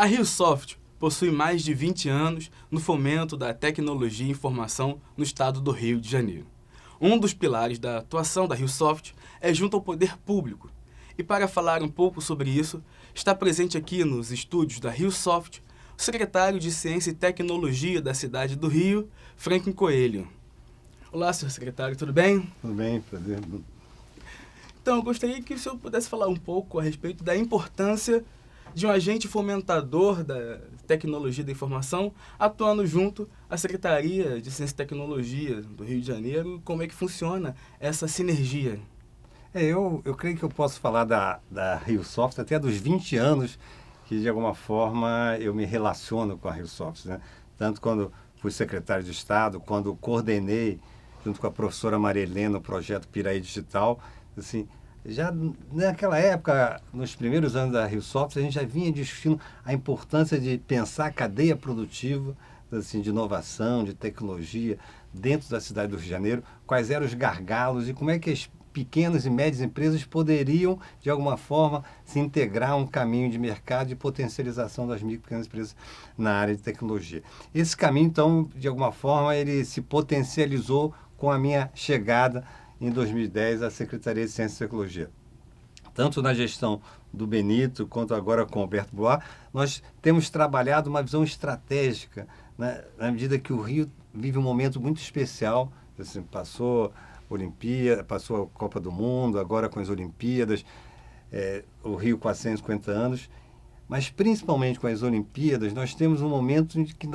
A RioSoft possui mais de 20 anos no fomento da tecnologia e informação no estado do Rio de Janeiro. Um dos pilares da atuação da RioSoft é junto ao poder público. E para falar um pouco sobre isso, está presente aqui nos estúdios da RioSoft o secretário de Ciência e Tecnologia da cidade do Rio, Franklin Coelho. Olá, senhor secretário, tudo bem? Tudo bem, prazer. Então, eu gostaria que o senhor pudesse falar um pouco a respeito da importância de um agente fomentador da tecnologia da informação atuando junto à Secretaria de Ciência e Tecnologia do Rio de Janeiro. Como é que funciona essa sinergia? Eu creio que eu posso falar da RioSoft até dos 20 anos que, de alguma forma, eu me relaciono com a RioSoft, né? Tanto quando fui secretário de Estado, quando coordenei, junto com a professora Maria Helena, o projeto Piraí Digital, assim, já naquela época, nos primeiros anos da RioSoft, a gente já vinha discutindo a importância de pensar a cadeia produtiva, assim, de inovação, de tecnologia, dentro da cidade do Rio de Janeiro, quais eram os gargalos e como é que as pequenas e médias empresas poderiam, de alguma forma, se integrar a um caminho de mercado e potencialização das micro e pequenas empresas na área de tecnologia. Esse caminho, então, de alguma forma, ele se potencializou com a minha chegada em 2010 à Secretaria de Ciência e Tecnologia. Tanto na gestão do Benito, quanto agora com o Alberto Boar, nós temos trabalhado uma visão estratégica, né, na medida que o Rio vive um momento muito especial, assim, passou Olimpíada, passou a Copa do Mundo, agora com as Olimpíadas, o Rio com 150 anos, mas principalmente com as Olimpíadas, nós temos um momento em que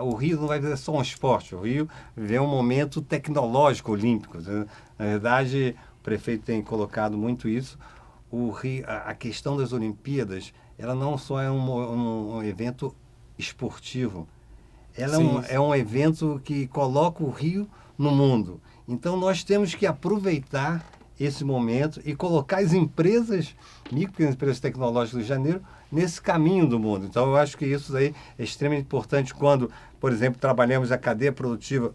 o Rio não vai ser só um esporte, o Rio vive um momento tecnológico olímpico. Né? Na verdade, o prefeito tem colocado muito isso. O Rio, a questão das Olimpíadas, ela não só é um evento esportivo, ela é um evento que coloca o Rio no mundo. Então, nós temos que aproveitar esse momento e colocar as empresas, micro e empresas tecnológicas do Rio de Janeiro, nesse caminho do mundo. Então, eu acho que isso aí é extremamente importante quando, por exemplo, trabalhamos a cadeia produtiva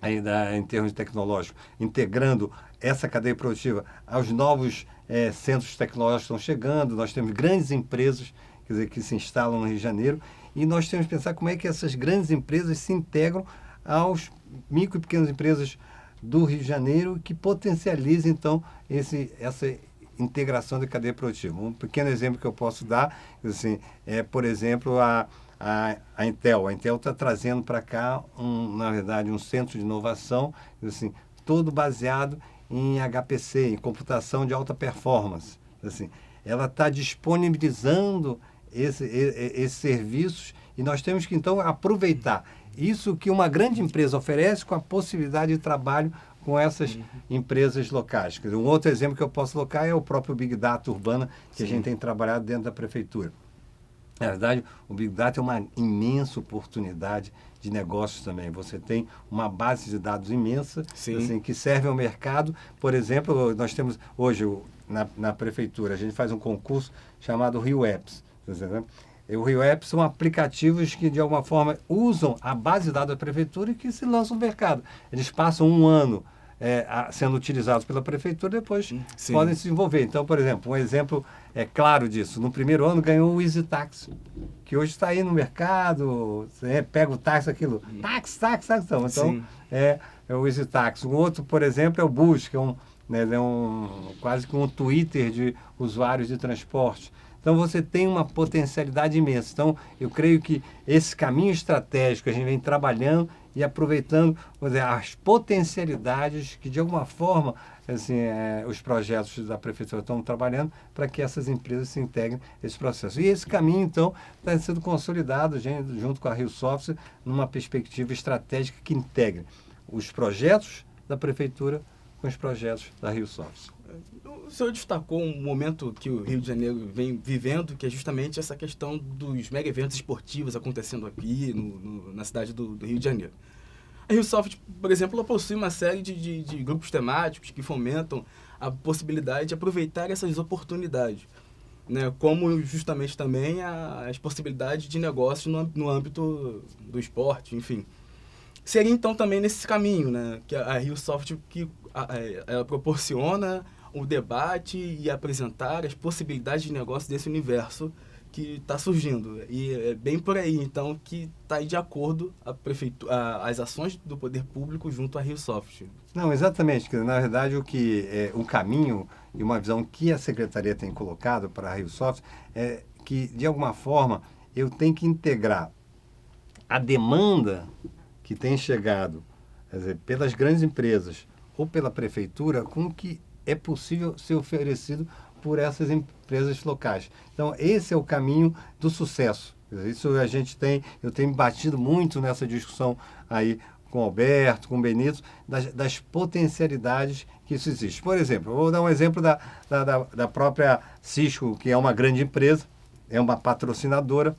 em termos tecnológicos, integrando essa cadeia produtiva aos novos centros tecnológicos que estão chegando. Nós temos grandes empresas, quer dizer, que se instalam no Rio de Janeiro, e nós temos que pensar como é que essas grandes empresas se integram aos micro e pequenas empresas do Rio de Janeiro, que potencializa, então, essa integração da cadeia produtiva. Um pequeno exemplo que eu posso dar, assim, por exemplo, a Intel. A Intel está trazendo para cá, na verdade, um centro de inovação, assim, todo baseado em HPC, em computação de alta performance. Assim, ela está disponibilizando esses serviços e nós temos que, então, aproveitar isso que uma grande empresa oferece com a possibilidade de trabalho com essas empresas locais. Quer dizer, um outro exemplo que eu posso colocar é o próprio Big Data urbana, que a gente tem trabalhado dentro da prefeitura. Na verdade, o Big Data é uma imensa oportunidade de negócios também. Você tem uma base de dados imensa, assim, que serve ao mercado. Por exemplo, nós temos hoje na prefeitura, a gente faz um concurso chamado Rio Apps. O Rio Apps são aplicativos que, de alguma forma, usam a base de dados da prefeitura e que se lançam no mercado. Eles passam um ano sendo utilizados pela prefeitura e depois podem se desenvolver. Então, por exemplo, um exemplo claro disso. No primeiro ano ganhou o Easy Taxi, que hoje está aí no mercado, pega o táxi, aquilo, táxi. Então, é o Easy Taxi. Um outro, por exemplo, é o Bus, que é quase que um Twitter de usuários de transporte. Então, você tem uma potencialidade imensa. Então, eu creio que esse caminho estratégico a gente vem trabalhando e aproveitando, vamos dizer, as potencialidades que, de alguma forma, assim, os projetos da prefeitura estão trabalhando para que essas empresas se integrem nesse processo. E esse caminho, então, está sendo consolidado junto com a RioSoft numa perspectiva estratégica que integre os projetos da prefeitura com os projetos da RioSoft. O senhor destacou um momento que o Rio de Janeiro vem vivendo, que é justamente essa questão dos mega eventos esportivos acontecendo aqui na cidade do Rio de Janeiro. A RioSoft, por exemplo, ela possui uma série de grupos temáticos que fomentam a possibilidade de aproveitar essas oportunidades, né? Como justamente também as possibilidades de negócio no âmbito do esporte, enfim. Seria então também nesse caminho, né, que a RioSoft ela proporciona o debate e apresentar as possibilidades de negócio desse universo que está surgindo. E é bem por aí, então, que está aí de acordo as ações do poder público junto à RioSoft. Não, exatamente. Na verdade, o caminho e uma visão que a Secretaria tem colocado para a RioSoft é que, de alguma forma, eu tenho que integrar a demanda que tem chegado, quer dizer, pelas grandes empresas ou pela prefeitura com o que é possível ser oferecido por essas empresas locais. Então, esse é o caminho do sucesso. Isso eu tenho batido muito nessa discussão aí com o Alberto, com o Benito, das potencialidades que isso existe. Por exemplo, eu vou dar um exemplo da própria Cisco, que é uma grande empresa, é uma patrocinadora,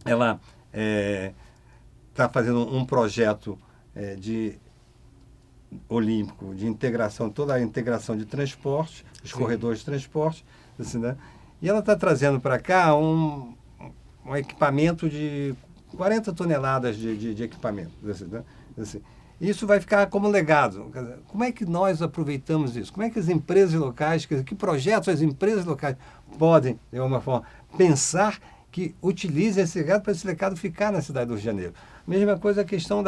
ela está fazendo um projeto de olímpico de integração, toda a integração de transporte, os corredores de transporte, assim, né? E ela está trazendo para cá um equipamento de 40 toneladas de equipamento. Assim, né? Assim, isso vai ficar como legado. Como é que nós aproveitamos isso? Como é que as empresas locais, que projetos as empresas locais podem, de alguma forma, pensar que utilizem esse legado para esse legado ficar na cidade do Rio de Janeiro? Mesma coisa a questão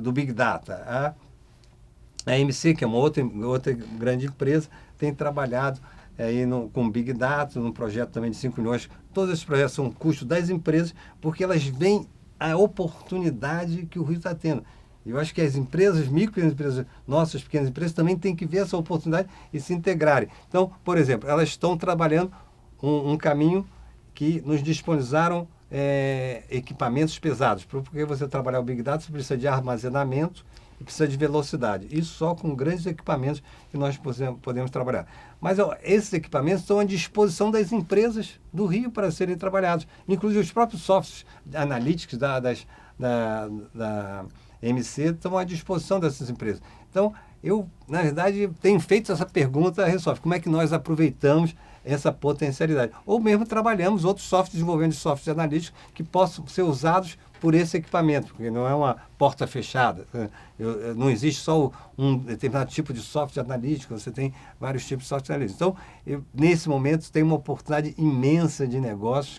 do Big Data. A MC, que é uma outra grande empresa, tem trabalhado aí com Big Data, num projeto também de 5 milhões. Todos esses projetos são custo das empresas, porque elas veem a oportunidade que o Rio está tendo. Eu acho que as empresas, microempresas, nossas pequenas empresas, também têm que ver essa oportunidade e se integrarem. Então, por exemplo, elas estão trabalhando um caminho que nos disponibilizaram equipamentos pesados. Porque você trabalhar o Big Data, você precisa de armazenamento e precisa de velocidade. Isso só com grandes equipamentos que nós podemos trabalhar. Mas esses equipamentos estão à disposição das empresas do Rio para serem trabalhados. Inclusive os próprios softwares analíticos da MC estão à disposição dessas empresas. Então, eu, na verdade, tenho feito essa pergunta à RioSoft. Como é que nós aproveitamos essa potencialidade? Ou mesmo trabalhamos outros softwares, desenvolvendo softwares analíticos que possam ser usados por esse equipamento, porque não é uma porta fechada. Não existe só um determinado tipo de software analítico, você tem vários tipos de software analítico. Então, nesse momento, tem uma oportunidade imensa de negócios,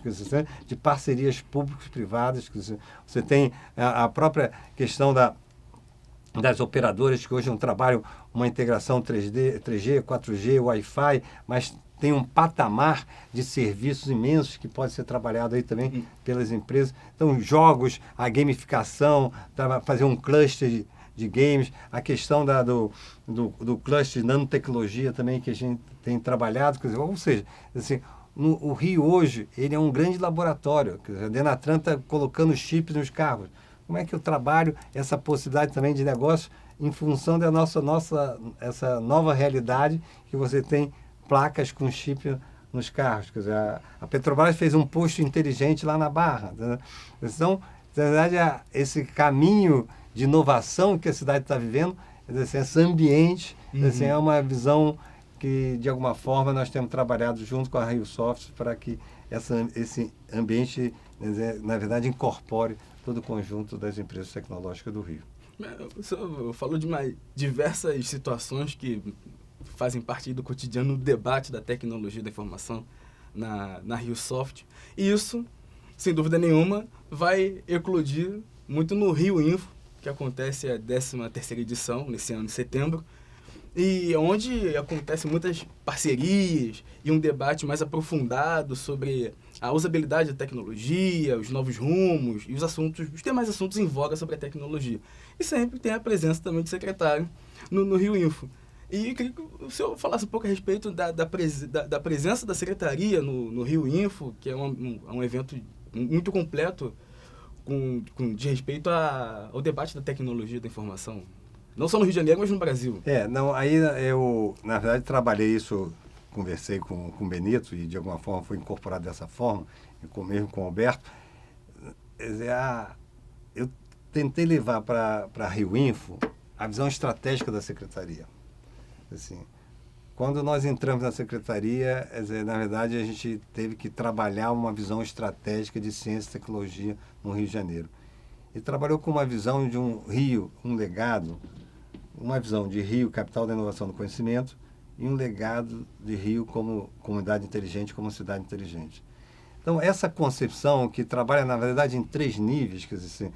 de parcerias públicas-privadas. Você tem a própria questão das operadoras que hoje não trabalham uma integração 3G, 4G, Wi-Fi, mas tem um patamar de serviços imensos que pode ser trabalhado aí também pelas empresas. Então, jogos, a gamificação, fazer um cluster de games, a questão do cluster de nanotecnologia também que a gente tem trabalhado. Quer dizer, ou seja, assim, o Rio hoje ele é um grande laboratório. Quer dizer, a Denatran está colocando chips nos carros. Como é que eu trabalho essa possibilidade também de negócio em função da essa nova realidade que você tem placas com chip nos carros? Quer dizer, a Petrobras fez um posto inteligente lá na Barra. Né? Então, na verdade, esse caminho de inovação que a cidade está vivendo, assim, esse ambiente, assim, é uma visão que, de alguma forma, nós temos trabalhado junto com a RioSoft para que esse ambiente, na verdade, incorpore todo o conjunto das empresas tecnológicas do Rio. Eu falo de diversas situações que fazem parte do cotidiano do debate da tecnologia da informação na RioSoft. E isso, sem dúvida nenhuma, vai eclodir muito no Rio Info, que acontece a 13ª edição, nesse ano de setembro, e onde acontecem muitas parcerias e um debate mais aprofundado sobre a usabilidade da tecnologia, os novos rumos e os demais assuntos em voga sobre a tecnologia. E sempre tem a presença também do secretário no Rio Info. E eu queria que o senhor falasse um pouco a respeito da presença da secretaria no Rio Info, que é um evento muito completo de respeito ao debate da tecnologia da informação. Não só no Rio de Janeiro, mas no Brasil. Aí eu, na verdade, trabalhei isso, conversei com o Benito e, de alguma forma, foi incorporado dessa forma, mesmo com o Alberto. Eu tentei levar para a Rio Info a visão estratégica da secretaria. Assim, quando nós entramos na secretaria, na verdade, a gente teve que trabalhar uma visão estratégica de ciência e tecnologia no Rio de Janeiro. E trabalhou com uma visão de um Rio, um legado, uma visão de Rio, capital da inovação do conhecimento, e um legado de Rio como comunidade inteligente, como cidade inteligente. Então, essa concepção que trabalha, na verdade, em 3 níveis, quer dizer,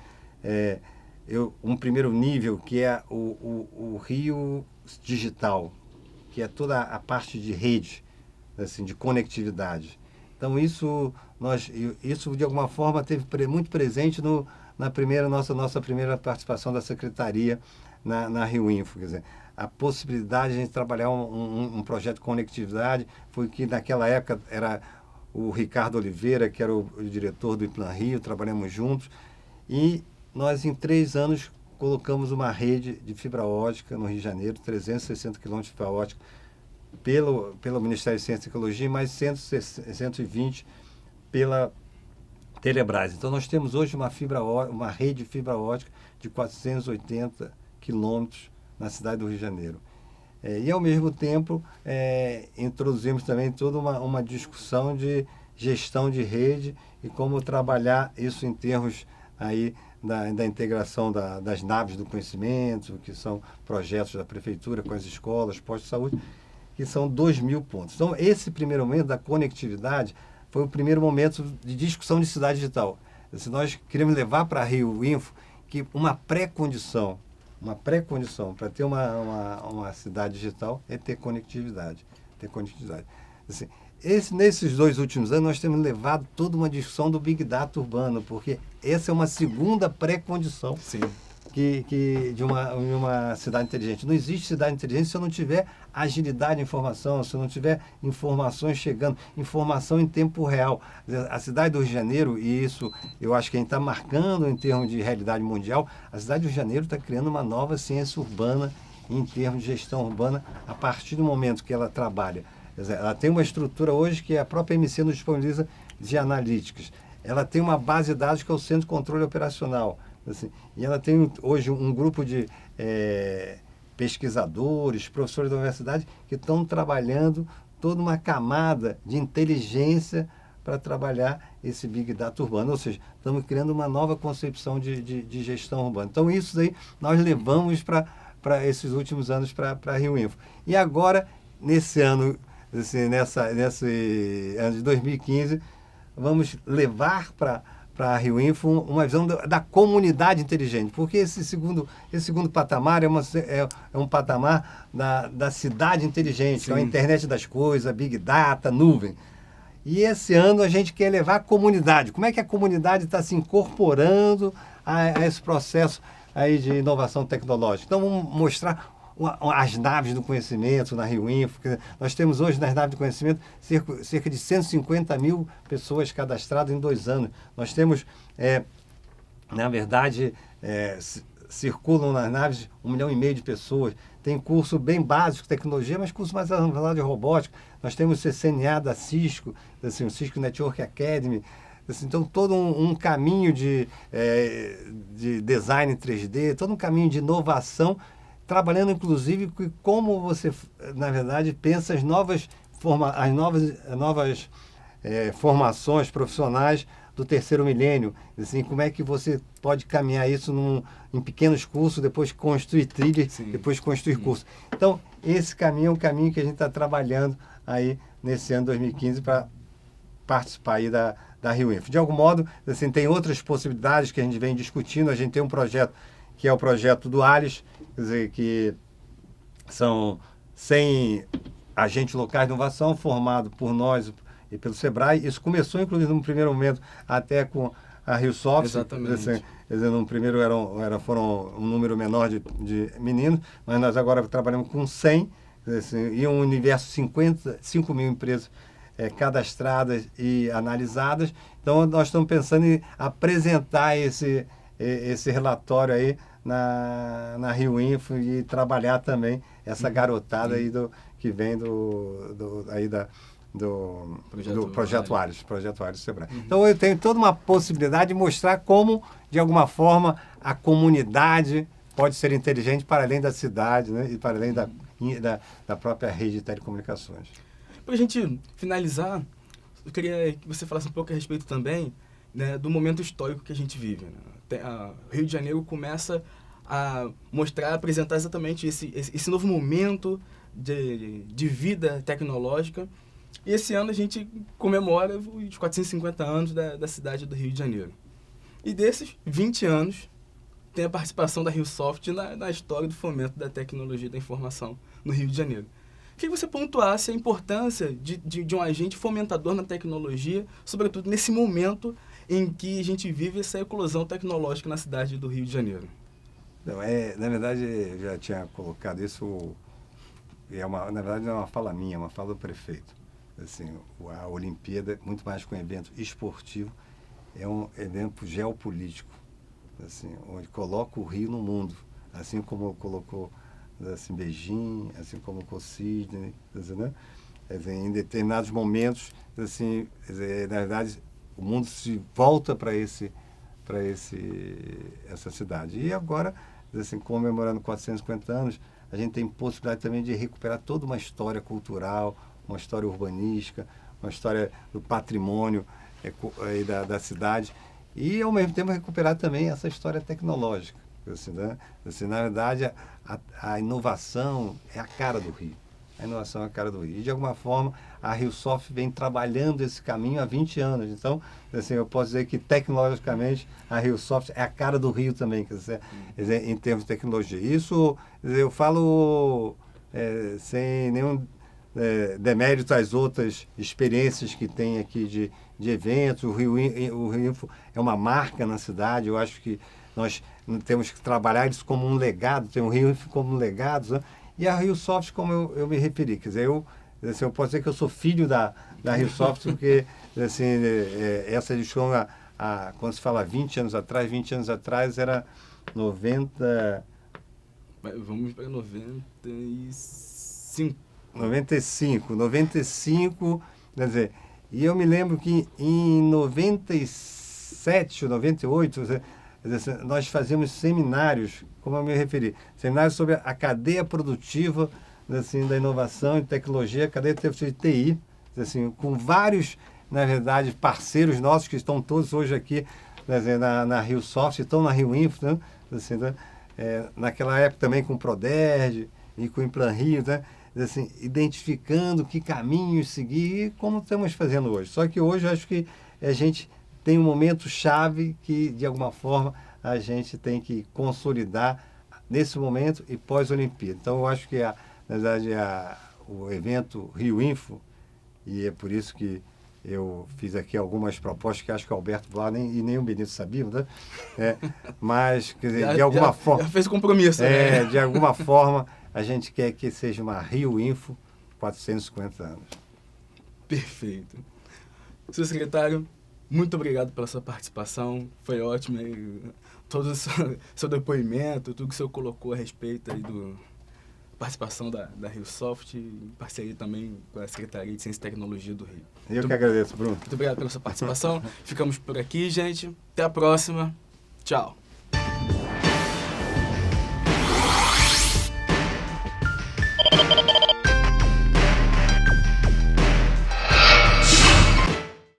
um primeiro nível que é o Rio digital, que é toda a parte de rede, assim, de conectividade. Então, isso de alguma forma teve muito presente na nossa primeira participação da Secretaria na Rio Info. Quer dizer, a possibilidade de a gente trabalhar um projeto de conectividade foi que naquela época era o Ricardo Oliveira, que era o diretor do Plan Rio, trabalhamos juntos, e nós em 3 anos colocamos uma rede de fibra ótica no Rio de Janeiro, 360 quilômetros de fibra ótica, pelo Ministério de Ciência e Tecnologia, e mais 120 pela Telebrás. Então nós temos hoje uma rede de fibra ótica de 480 quilômetros na cidade do Rio de Janeiro. E ao mesmo tempo introduzimos também toda uma discussão de gestão de rede e como trabalhar isso em termos aí da integração das naves do conhecimento, que são projetos da prefeitura com as escolas, postos de saúde, que são 2.000 pontos. Então, esse primeiro momento da conectividade foi o primeiro momento de discussão de cidade digital. Se nós queremos levar para a Rio Info que uma pré-condição para ter uma cidade digital é ter conectividade. Assim, nesses 2 últimos anos, nós temos levado toda uma discussão do Big Data urbano, porque essa é uma segunda pré-condição de uma cidade inteligente. Não existe cidade inteligente se eu não tiver agilidade de informação, se eu não tiver informações chegando, informação em tempo real. A cidade do Rio de Janeiro, e isso eu acho que a gente está marcando em termos de realidade mundial, a cidade do Rio de Janeiro está criando uma nova ciência urbana em termos de gestão urbana a partir do momento que ela trabalha. Quer dizer, ela tem uma estrutura hoje que a própria MC nos disponibiliza de analíticas. Ela tem uma base de dados que é o Centro de Controle Operacional. Assim, e ela tem hoje um grupo de pesquisadores, professores da universidade que estão trabalhando toda uma camada de inteligência para trabalhar esse Big Data urbano. Ou seja, estamos criando uma nova concepção de gestão urbana. Então, isso aí nós levamos para esses últimos anos para a Rio Info. E agora, nesse ano, assim, nesse ano de 2015, vamos levar para a Rio Info uma visão da comunidade inteligente, porque esse segundo patamar é um patamar da cidade inteligente, que é a internet das coisas, Big Data, nuvem. E esse ano a gente quer levar a comunidade. Como é que a comunidade está se incorporando a esse processo aí de inovação tecnológica? Então vamos mostrar as naves do conhecimento na Rio Info. Nós temos hoje nas naves do conhecimento cerca de 150 mil pessoas cadastradas em 2 anos. Nós temos, na verdade, circulam nas naves 1,5 milhão de pessoas. Tem curso bem básico de tecnologia, mas curso mais avançado de robótica. Nós temos o CCNA da Cisco, assim, o Cisco Network Academy. Assim, então, todo um caminho de design 3D, todo um caminho de inovação, trabalhando, inclusive, com como você, na verdade, pensa as novas formações profissionais do terceiro milênio. Assim, como é que você pode caminhar isso em pequenos cursos, depois construir trilhas, depois construir cursos. Então, esse caminho é um caminho que a gente está trabalhando aí nesse ano 2015 para participar aí da Rio Info. De algum modo, assim, tem outras possibilidades que a gente vem discutindo. A gente tem um projeto que é o projeto do ALIS, quer dizer, que são 100 agentes locais de inovação formados por nós e pelo SEBRAE. Isso começou, inclusive, no primeiro momento, até com a RioSoft. Exatamente. Assim, quer dizer, no primeiro foram um número menor de meninos, mas nós agora trabalhamos com 100, assim, e um universo de 5 mil empresas cadastradas e analisadas. Então, nós estamos pensando em apresentar esse relatório aí na Rio Info e trabalhar também essa garotada aí que vem do Projeto Ares do SEBRAE. Então, eu tenho toda uma possibilidade de mostrar como, de alguma forma, a comunidade pode ser inteligente para além da cidade, né? E para além da própria rede de telecomunicações. Para a gente finalizar, eu queria que você falasse um pouco a respeito também, né, do momento histórico que a gente vive. Né? O Rio de Janeiro começa a mostrar, apresentar exatamente esse novo momento de vida tecnológica. E esse ano a gente comemora os 450 anos da cidade do Rio de Janeiro. E desses 20 anos, tem a participação da RioSoft na história do fomento da tecnologia e da informação no Rio de Janeiro. Queria que você pontuasse a importância de um agente fomentador na tecnologia, sobretudo nesse momento em que a gente vive essa eclosão tecnológica na cidade do Rio de Janeiro. Não, na verdade, eu já tinha colocado isso, na verdade não é uma fala minha, é uma fala do prefeito. Assim, a Olimpíada, muito mais que um evento esportivo, é um evento geopolítico, assim, onde coloca o Rio no mundo, assim como colocou assim, Beijing, assim como colocou Sydney, né? Em determinados momentos, assim, na verdade, o mundo se volta para essa cidade. E agora, assim, comemorando 450 anos, a gente tem possibilidade também de recuperar toda uma história cultural, uma história urbanística, uma história do patrimônio da cidade e, ao mesmo tempo, recuperar também essa história tecnológica. Assim, né? Assim, na verdade, a inovação é a cara do Rio. A inovação é a cara do Rio. E, de alguma forma, a RioSoft vem trabalhando esse caminho há 20 anos. Então, assim, eu posso dizer que, tecnologicamente, a RioSoft é a cara do Rio também, quer dizer, em termos de tecnologia. Isso, eu falo sem nenhum demérito às outras experiências que tem aqui de eventos. O Rio Info é uma marca na cidade. Eu acho que nós temos que trabalhar isso como um legado, tem o Rio Info como um legado, né? E a RioSoft, como eu me referi, quer dizer, eu posso dizer que eu sou filho da RioSoft, porque assim, essa edição, quando se fala 20 anos atrás era 90... Vamos para 95. 95, quer dizer, e eu me lembro que em 97, 98, nós fazíamos seminários, como eu me referi, seminários sobre a cadeia produtiva, assim, da inovação e tecnologia, a cadeia produtiva de TI, assim, com vários, na verdade, parceiros nossos que estão todos hoje aqui, assim, na RioSoft, estão na Rio Info, né? Assim, né? Naquela época também com o Proderd e com o Implan Rio, né? Assim, identificando que caminhos seguir e como estamos fazendo hoje. Só que hoje eu acho que a gente tem um momento chave que, de alguma forma, a gente tem que consolidar nesse momento e pós-Olimpíada. Então, eu acho que, na verdade, o evento Rio Info, e é por isso que eu fiz aqui algumas propostas que acho que o Alberto Blau e nem o Benito sabiam, né? Mas, quer dizer, de alguma forma... Já fez compromisso, né? De alguma forma, a gente quer que seja uma Rio Info 450 anos. Perfeito. Senhor secretário, muito obrigado pela sua participação, foi ótimo todo o seu depoimento, tudo que o senhor colocou a respeito aí da participação da RioSoft, em parceria também com a Secretaria de Ciência e Tecnologia do Rio. Eu que agradeço, Bruno. Muito obrigado pela sua participação, ficamos por aqui, gente, até a próxima, tchau.